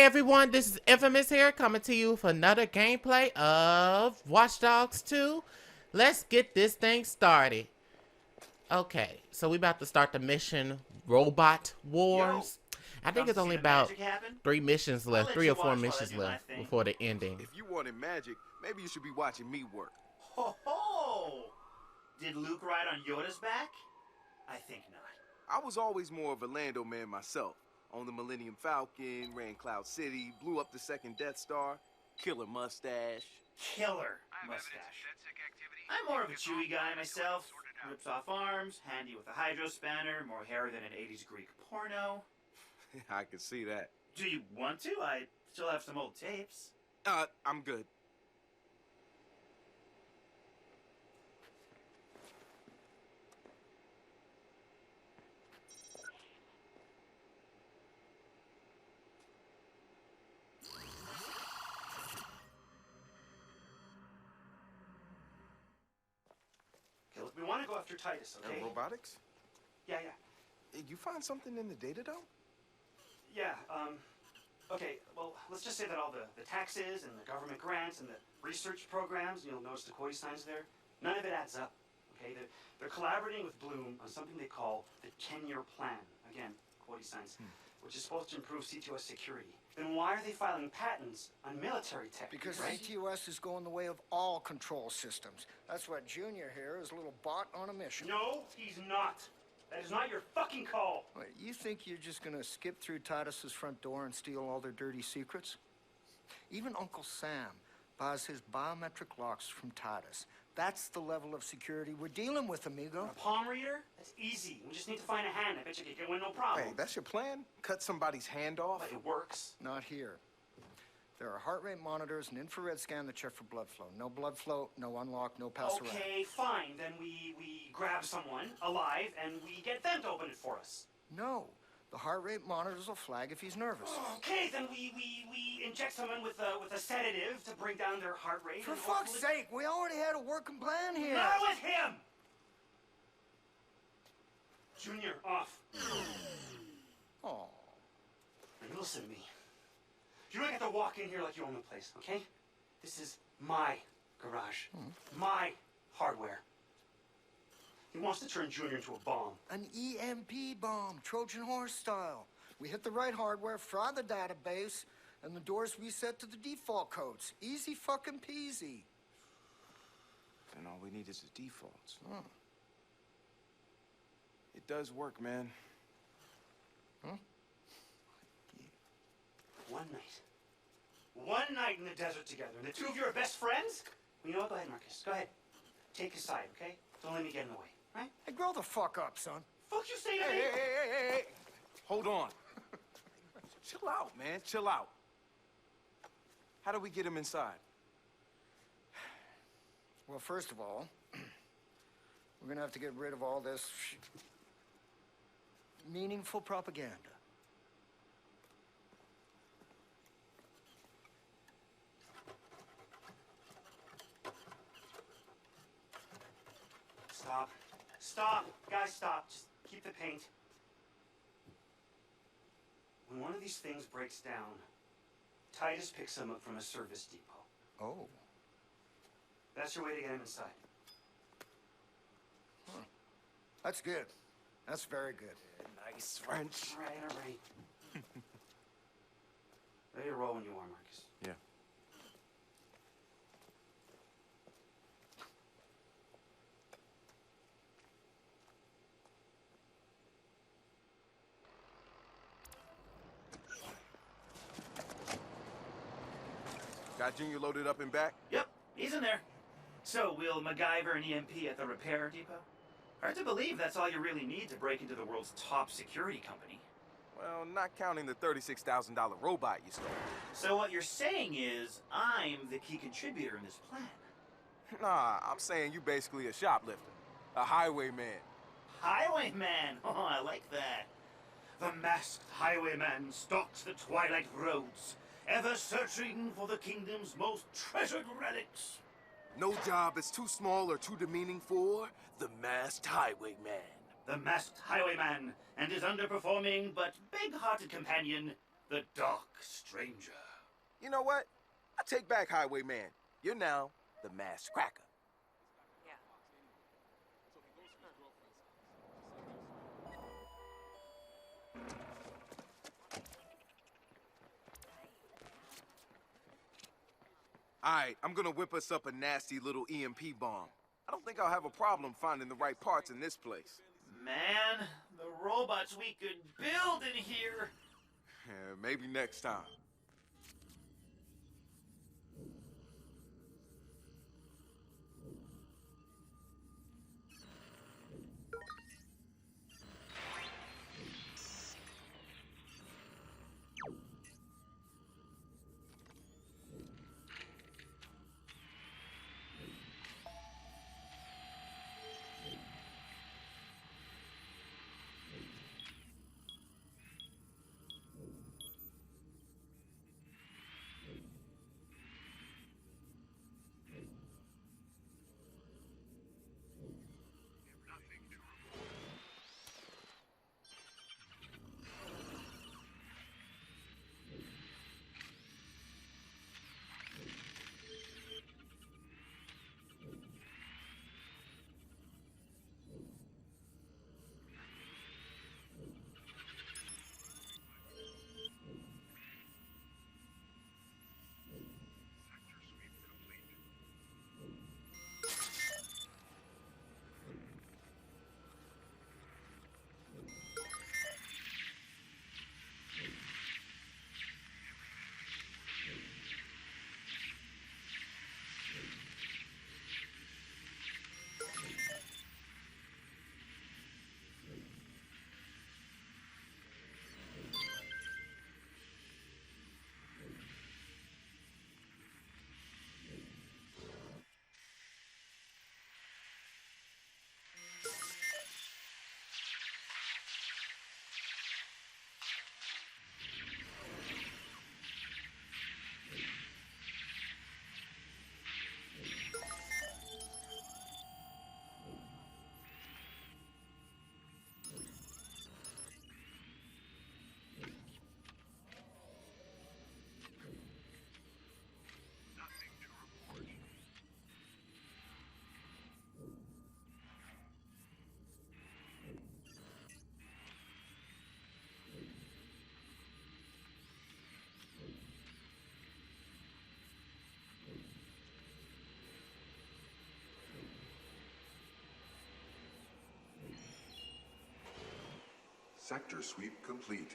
everyone, this is Infamous here coming to you for another gameplay of Watch Dogs 2. Let's get this thing started. Okay, so we about to start the mission Robot Wars. I think it's only about 3 missions left, 3 or 4 missions left before the ending. If you wanted magic, maybe you should be watching me work. Ho ho! Did Luke ride on Yoda's back? I think not. I was always more of a Lando man myself. Owned the Millennium Falcon, ran Cloud City, blew up the second Death Star, killer mustache. Killer mustache. I'm more of a Chewie guy myself. Rips off arms, handy with a hydro spanner, more hair than an 80s Greek porno. I can see that. Do you want to? I still have some old tapes. I'm good. We want to go after Titus, okay? Robotics? Yeah. You find something in the data, though? Yeah, okay, well, let's just say that all the taxes and the government grants and the research programs, you'll notice the quota signs there, none of it adds up, okay? They're collaborating with Bloom on something they call the 10-year plan. Again, quota signs, which is supposed to improve C2S security. Then why are they filing patents on military tech? Because right? C2S is going the way of all control systems. That's what Junior here is, a little bot on a mission. No, he's not. That is not your fucking call. Wait, you think you're just gonna skip through Titus's front door and steal all their dirty secrets? Even Uncle Sam buys his biometric locks from Titus. That's the level of security we're dealing with, amigo. A palm reader? That's easy. We just need to find a hand. I bet you can get one, no problem. Hey, that's your plan? Cut somebody's hand off? But it works. Not here. There are heart rate monitors and infrared scan that check for blood flow. No blood flow, no unlock, no pass around. Okay, fine. Then we grab someone alive and we get them to open it for us. No. The heart rate monitors will flag if he's nervous. Okay, then we inject someone with a sedative to bring down their heart rate. For fuck's sake, we already had a working plan here. Not with him! Junior, off. Oh. Now listen to me. You don't get to walk in here like you own the place, okay? This is my garage. My hardware. He wants to turn Junior into a bomb. An EMP bomb, Trojan horse style. We hit the right hardware, fry the database, and the doors reset to the default codes. Easy fucking peasy. And all we need is the defaults. It does work, man. One night in the desert together, and the two of you are best friends? Well, you know what? Go ahead, Marcus. Go ahead. Take his side, okay? Don't let me get in the way, right? Hey, grow the fuck up, son. Fuck you say to me? Hey. Hold on. Chill out, man. Chill out. How do we get him inside? Well, first of all, we're gonna have to get rid of all this meaningful propaganda. Stop. Guys, stop. Just keep the paint. When one of these things breaks down, Titus picks them up from a service depot. Oh. That's your way to get him inside. That's good. That's very good. Nice French. All right. Ready to roll when you are, Marcus. Yeah. Got Junior loaded up and back? Yep, he's in there. So, we'll MacGyver an EMP at the repair depot? Hard to believe that's all you really need to break into the world's top security company. Well, not counting the $36,000 robot you stole. So what you're saying is, I'm the key contributor in this plan. Nah, I'm saying you basically a shoplifter. A highwayman. Highwayman! Oh, I like that. The masked highwayman stalks the twilight roads, ever searching for the kingdom's most treasured relics. No job is too small or too demeaning for the masked highwayman. The masked highwayman and his underperforming but big-hearted companion, The Dark Stranger. You know what? I take back Highwayman. You're now the Masked Cracker. Yeah. Alright, I'm gonna whip us up a nasty little EMP bomb. I don't think I'll have a problem finding the right parts in this place. Man, the robots we could build in here. Yeah, maybe next time. Sector sweep complete.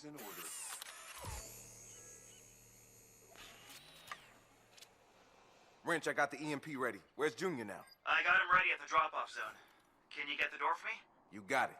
in order. Wrench, I got the EMP ready. Where's Junior now? I got him ready at the drop-off zone. Can you get the door for me? You got it.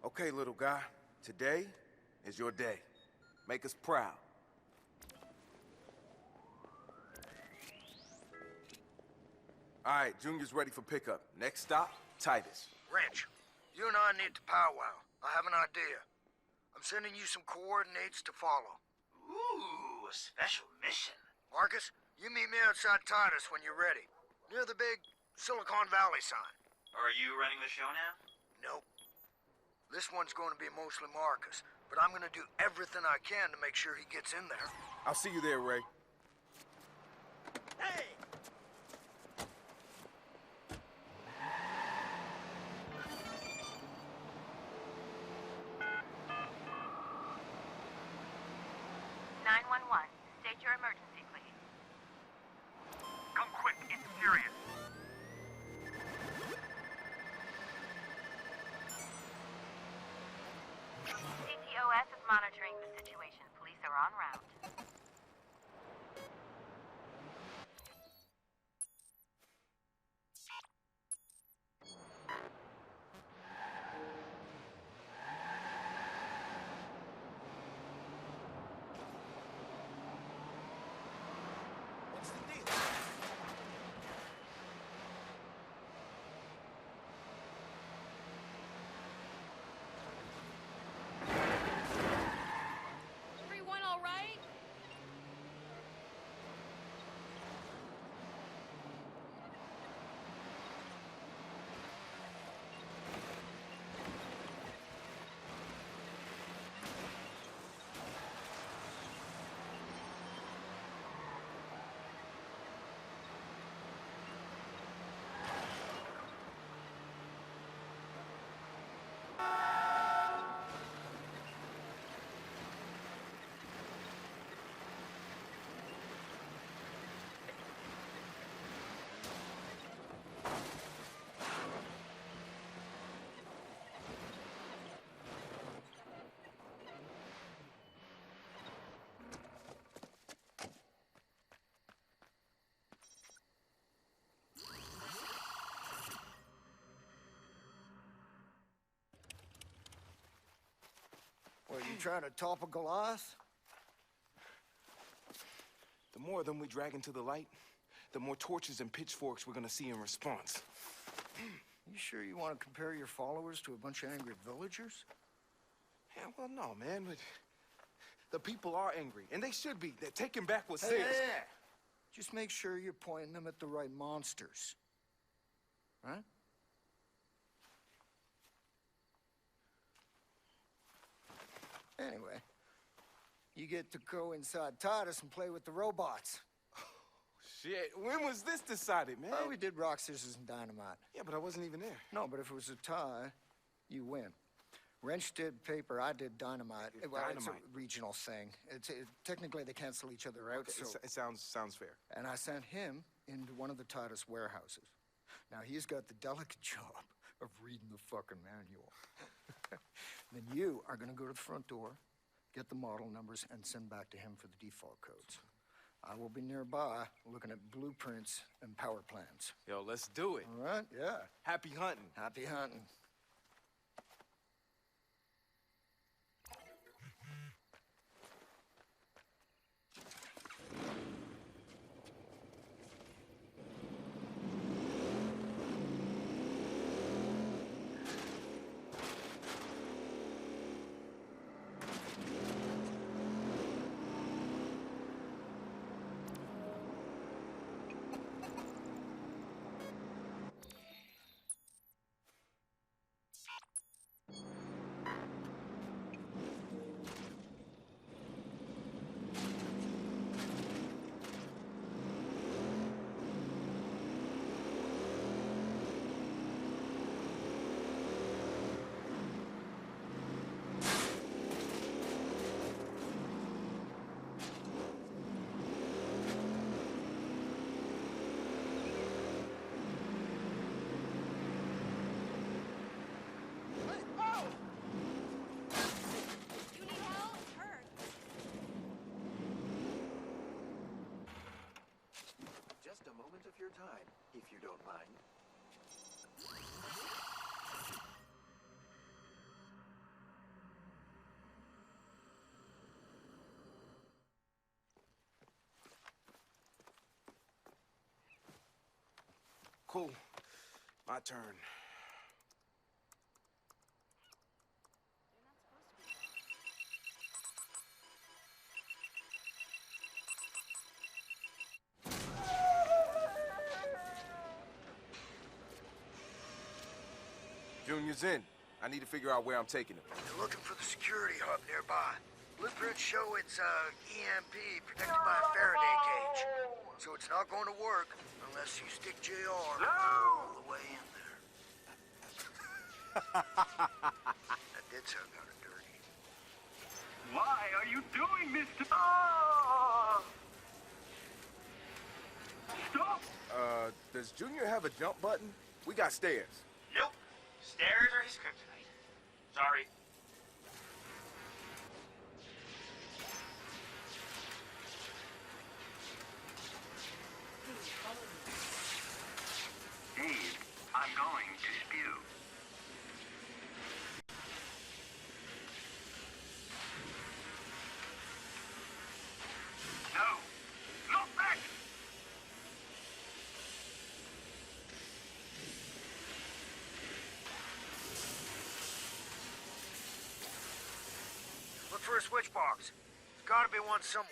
Okay, little guy. Today is your day. Make us proud. All right, Junior's ready for pickup. Next stop, Titus. Wrench, you and I need to powwow. I have an idea. I'm sending you some coordinates to follow. Ooh, a special mission. Marcus, you meet me outside Titus when you're ready. Near the big Silicon Valley sign. Are you running the show now? Nope. This one's going to be mostly Marcus, but I'm going to do everything I can to make sure he gets in there. I'll see you there, Ray. Hey! State your emergency, please. Come quick, it's serious. CTOS is monitoring the situation. Police are en route. What's the deal? Everyone all right? What, you trying to topple Goliath? The more of them we drag into the light, the more torches and pitchforks we're gonna see in response. You sure you want to compare your followers to a bunch of angry villagers? Yeah, well, no, man, but the people are angry, and they should be. They're taking back what's Hey, theirs. hey, hey. Just make sure you're pointing them at the right monsters. Right? Anyway, you get to go inside Titus and play with the robots. Shit, when was this decided, man? Well, we did rock, scissors, and dynamite. Yeah, but I wasn't even there. No, but if it was a tie, you win. Wrench did paper, I did dynamite. Well, it's a Dynamite. regional thing. Technically, they cancel each other out, Okay, so... it sounds fair. And I sent him into one of the Titus warehouses. Now, he's got the delicate job of reading the fucking manual. Then you are gonna go to the front door, get the model numbers, and send back to him for the default codes. I will be nearby looking at blueprints and power plans. Yo, let's do it. All right? Yeah. Happy hunting. Happy hunting. You need help? Hurt. Just a moment of your time, if you don't mind. Cool. My turn. Junior's in. I need to figure out where I'm taking him. They're looking for the security hub nearby. Blueprints show it's EMP protected by a Faraday cage. So it's not going to work unless you stick JR all the way in there. That did sound kind of dirty. Why are you doing this to... Oh! Stop! Does Junior have a jump button? We got stairs. Nope. Stairs are his kryptonite. Sorry. Dave, I'm going to spew. No! Not back! Look for a switch box. There's gotta be one somewhere.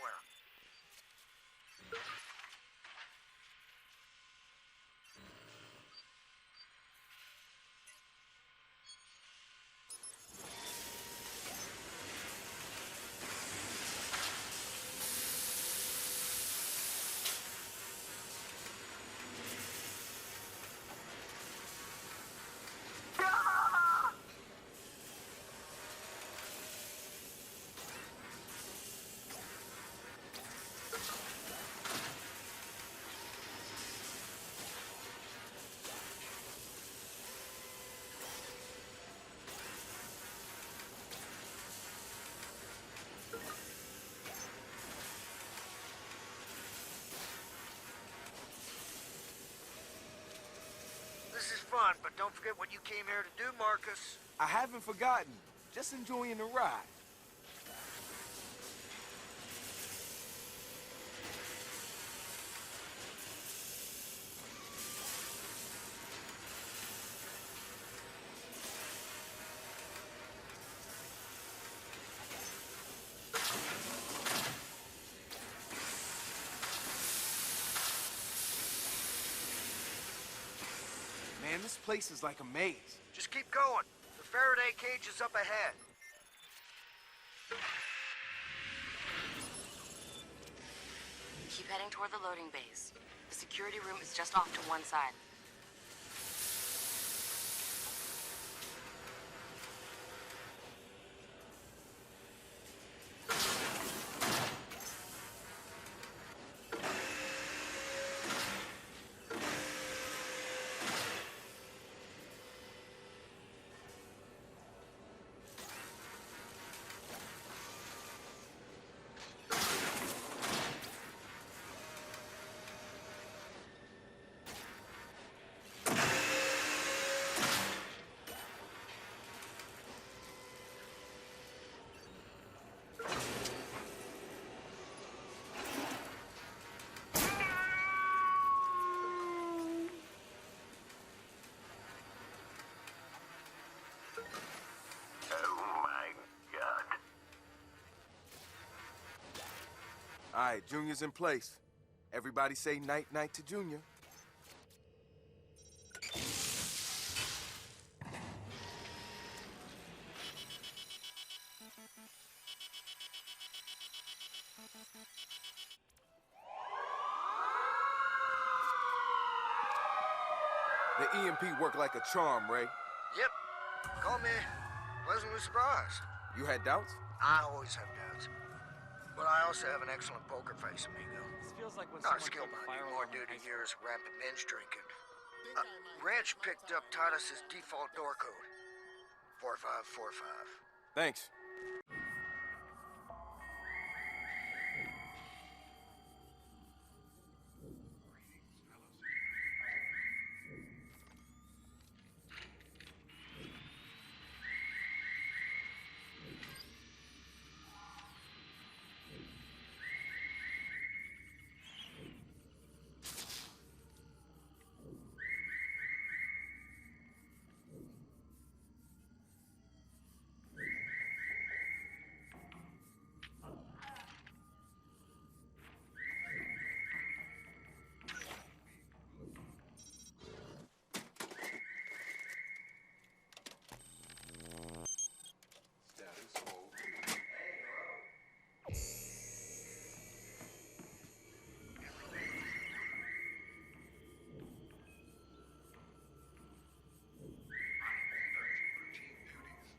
This is fun, but don't forget what you came here to do, Marcus. I haven't forgotten. Just enjoying the ride. Man, this place is like a maze. Just keep going. The Faraday cage is up ahead. Keep heading toward the loading bays. The security room is just off to one side. right, Junior's in place. Everybody say night-night to Junior. The EMP worked like a charm, Ray. Yep. Call me pleasantly surprised. You had doubts? I always have doubts. But I also have an excellent poker face, amigo. This feels like when Not a someone skill killed the behind fire you, more alarm in due to high school. years of rampant binge drinking. Ranch picked up Titus's default door code. 4545. Thanks. Status all clear. Routine duties.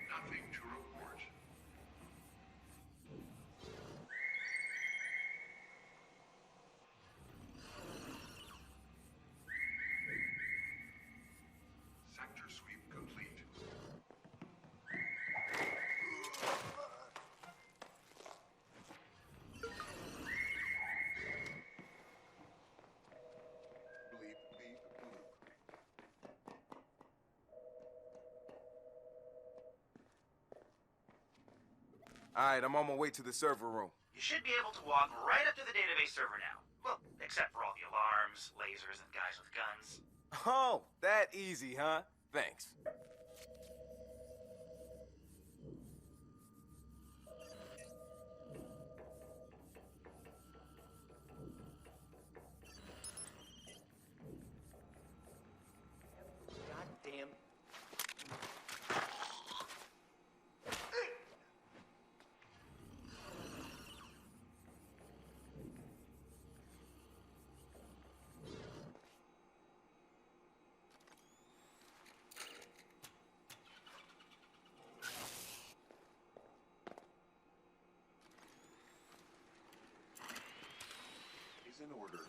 Nothing to report. Sector sweep complete. Bleep, beep, bloop. All right, I'm on my way to the server room. You should be able to walk right up to the database server now. Well, except for all the alarms, lasers, and guys with guns. Oh, that easy, huh? Thanks. Goddamn. Is in order.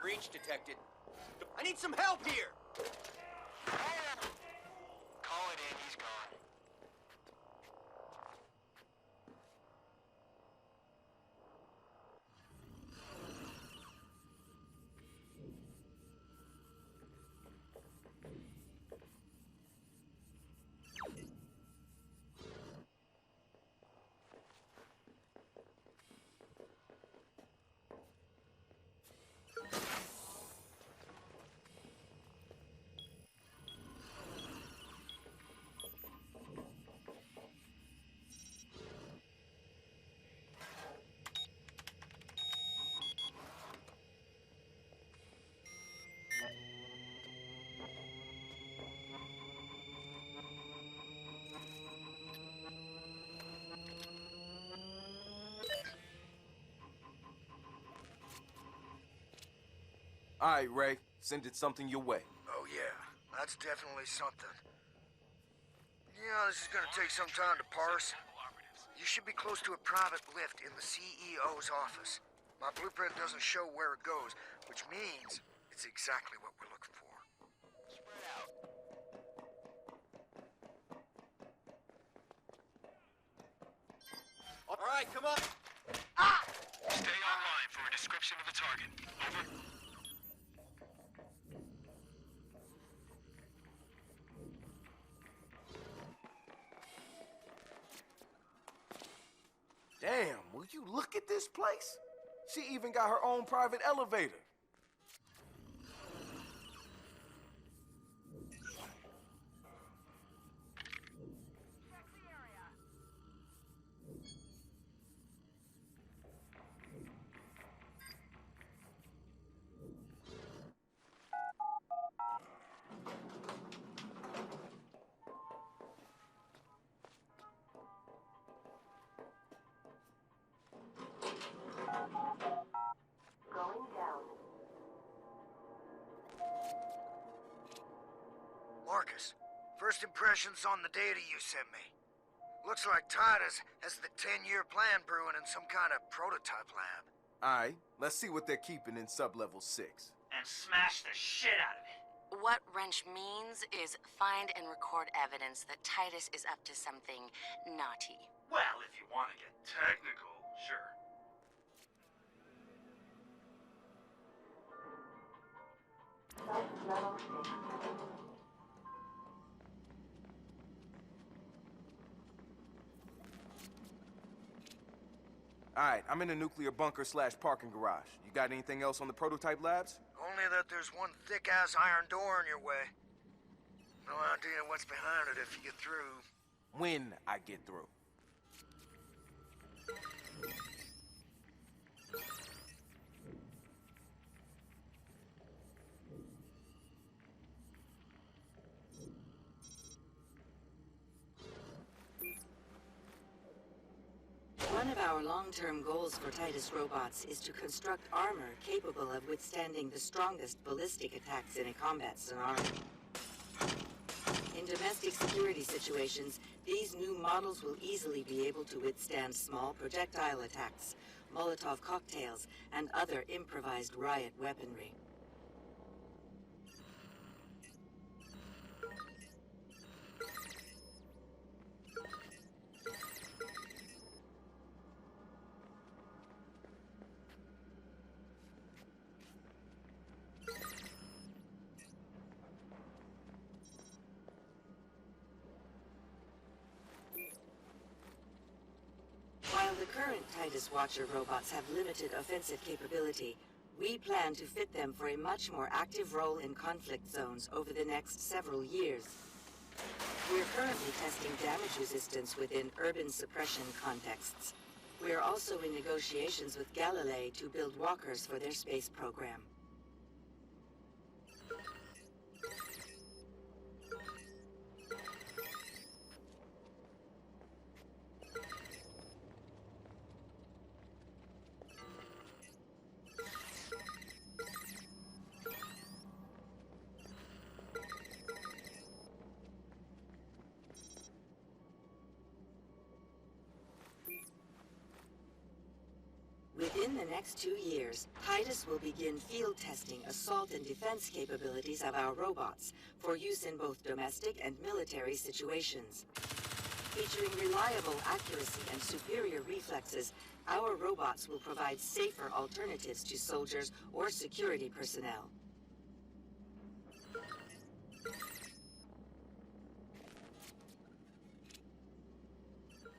Breach detected. I need some help here! Call it in, he's gone. All right, Ray. Sending something your way. Oh, yeah. That's definitely something. Yeah, this is gonna take some time to parse. You should be close to a private lift in the CEO's office. My blueprint doesn't show where it goes, which means it's exactly what we're looking for. Spread out. All right, come on. Ah! Stay online for a description of the target. Over. Damn, will you look at this place? She even got her own private elevator. Marcus, first impressions on the data you sent me. Looks like Titus has the 10-year plan brewing in some kind of prototype lab. All right, let's see what they're keeping in sub-level 6. And smash the shit out of it. What wrench means is find and record evidence that Titus is up to something naughty. Well, if you want to get technical, sure. All right, I'm in a nuclear bunker / parking garage. You got anything else on the prototype labs? Only that there's one thick-ass iron door in your way. No idea what's behind it if you get through. When I get through. One of our long-term goals for Titus robots is to construct armor capable of withstanding the strongest ballistic attacks in a combat scenario. In domestic security situations, these new models will easily be able to withstand small projectile attacks, Molotov cocktails, and other improvised riot weaponry. While the current Titus Watcher robots have limited offensive capability, we plan to fit them for a much more active role in conflict zones over the next several years. We're currently testing damage resistance within urban suppression contexts. We're also in negotiations with Galilei to build walkers for their space program. Within the next 2 years, Titus will begin field testing assault and defense capabilities of our robots for use in both domestic and military situations. Featuring reliable accuracy and superior reflexes, our robots will provide safer alternatives to soldiers or security personnel.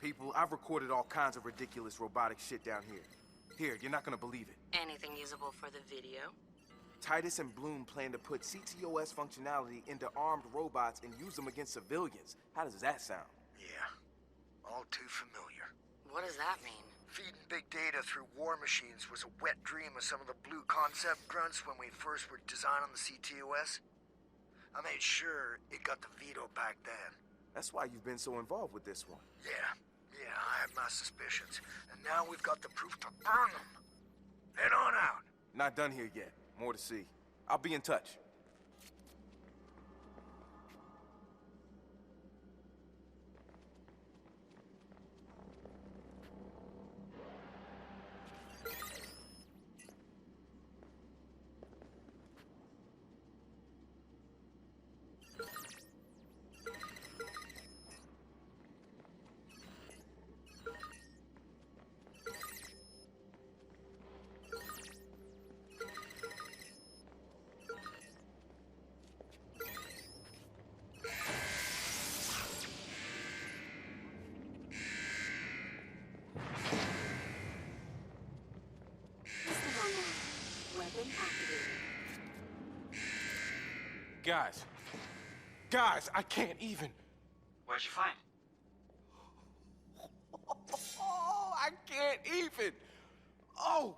People, I've recorded all kinds of ridiculous robotic shit down here. Here, you're not gonna believe it. Anything usable for the video? Titus and Bloom plan to put CTOS functionality into armed robots and use them against civilians. How does that sound? Yeah, all too familiar. What does that mean? Feeding big data through war machines was a wet dream of some of the blue concept grunts when we first were designing the CTOS. I made sure it got the veto back then. That's why you've been so involved with this one. Yeah, I had my suspicions. And now we've got the proof to burn them. Head on out. Not done here yet. More to see. I'll be in touch. Guys, I can't even. What'd you find? Oh, I can't even. Oh.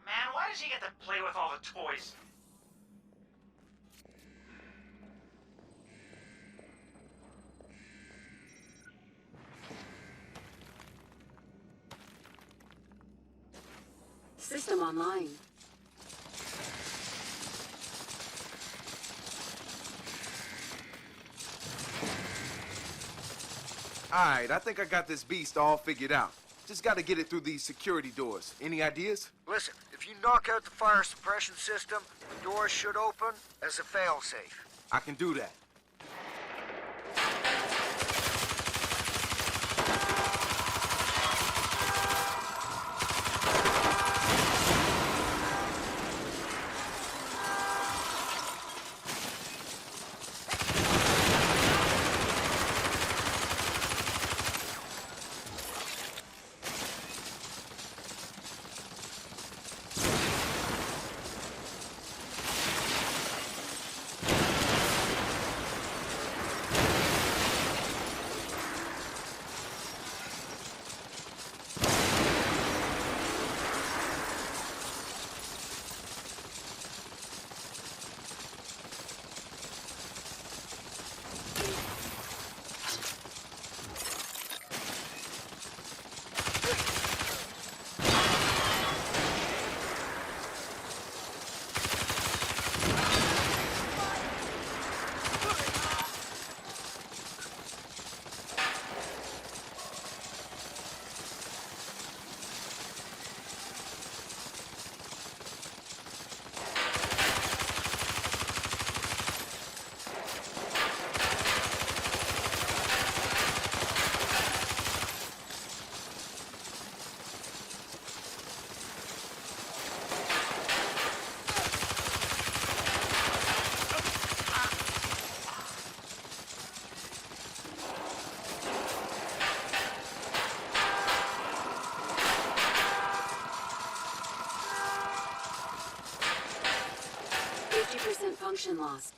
Man, why does he get to play with all the toys? System online. Alright, I think I got this beast all figured out. Just gotta get it through these security doors. Any ideas? Listen, if you knock out the fire suppression system, the doors should open as a failsafe. I can do that. Function lost.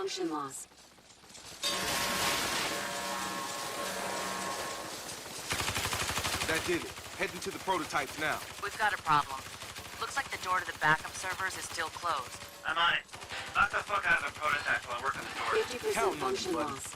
function loss. That did it. Heading to the prototypes now. We've got a problem. Looks like the door to the backup servers is still closed. I'm on it. Knock the fuck out of the prototype while I work on the door. 50% Counting on you, function buddy. loss.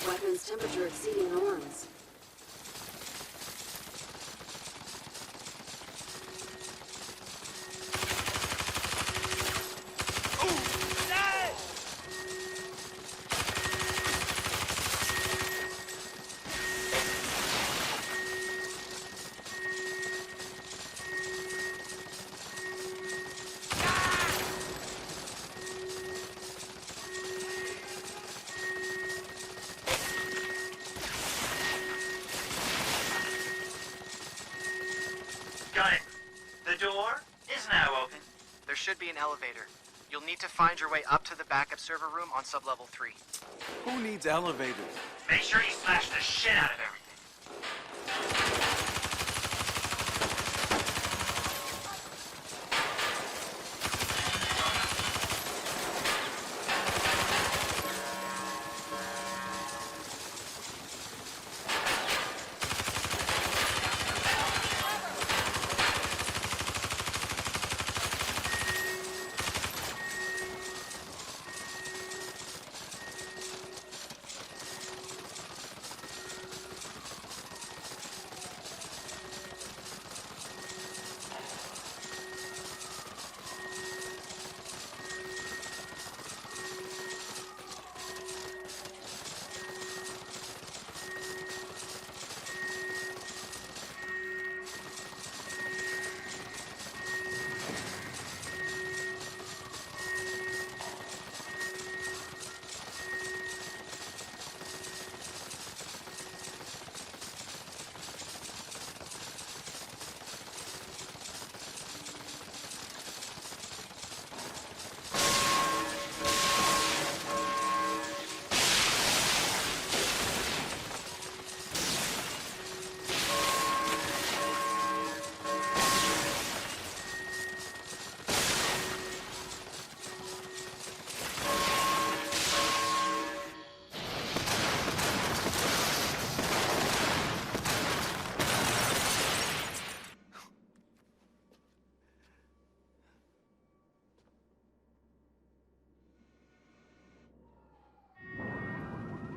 Weapons temperature exceeding norms. Got it. The door is now open. There should be an elevator. You'll need to find your way up to the backup server room on sublevel 3. Who needs elevators? Make sure you smash the shit out of everything.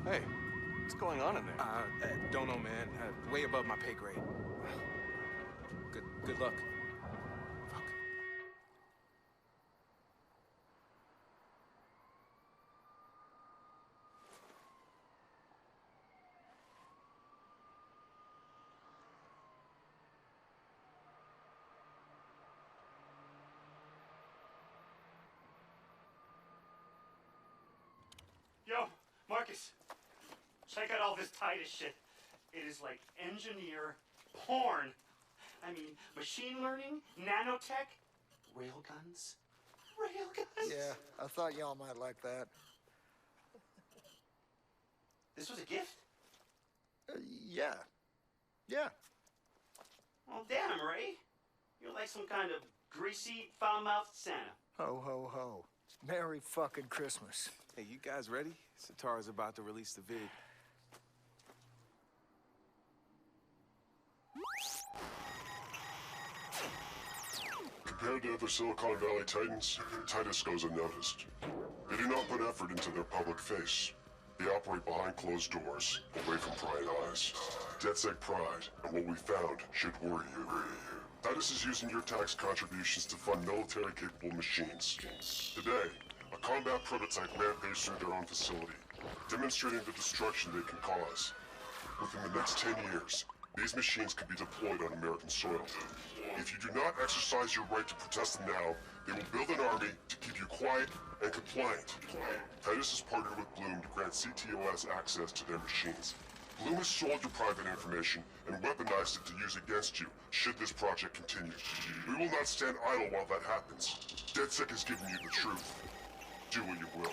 Hey, what's going on in there? Don't know, man. Way above my pay grade. Good luck. Fuck. Yo, Marcus, check out all this Titus shit. It is like engineer porn. I mean, machine learning, nanotech, railguns. Railguns? Yeah, I thought y'all might like that. This was a gift? Yeah. Yeah. Well, damn, Ray. You're like some kind of greasy, foul-mouthed Santa. Ho, ho, ho. Merry fucking Christmas. Hey, you guys ready? Satara's about to release the vid. Compared to other Silicon Valley titans, Titus goes unnoticed. They do not put effort into their public face. They operate behind closed doors, away from prying eyes. DedSec pride, and what we found should worry you. Titus is using your tax contributions to fund military-capable machines. Today, a combat prototype rampaged through their own facility, demonstrating the destruction they can cause. Within the next 10 years, these machines could be deployed on American soil. If you do not exercise your right to protest them now, they will build an army to keep you quiet and compliant. Titus has partnered with Bloom to grant CTOS access to their machines. Bloom has sold your private information and weaponized it to use against you, should this project continue. We will not stand idle while that happens. DedSec has given you the truth. Do what you will.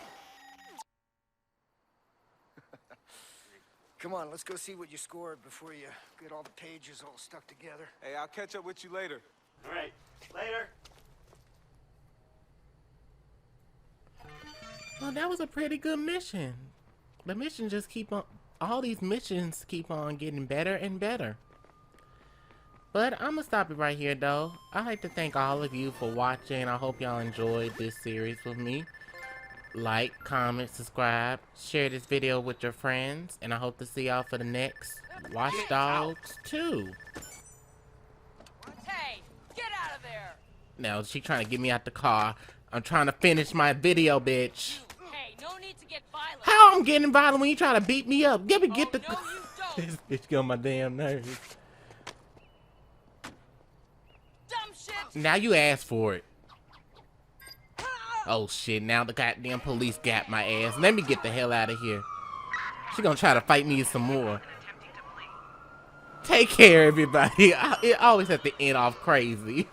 Come on, let's go see what you scored before you get all the pages all stuck together. Hey, I'll catch up with you later. All right, later. Well, that was a pretty good mission. The mission just keep on, all these missions keep on getting better and better. But I'm gonna stop it right here though. I'd like to thank all of you for watching. I hope y'all enjoyed this series with me. Like, comment, subscribe, share this video with your friends, and I hope to see y'all for the next Watch Dogs 2. Hey, get out of there! Now, she trying to get me out the car. I'm trying to finish my video, bitch. Hey, no need to get violent. How I'm getting violent when you trying to beat me up? Get the... No, you don't. This bitch get on my damn nerves. Dumb shit! Now you asked for it. Oh shit, now the goddamn police got my ass. Let me get the hell out of here. She gonna try to fight me some more. Take care, everybody. It always have to end off crazy.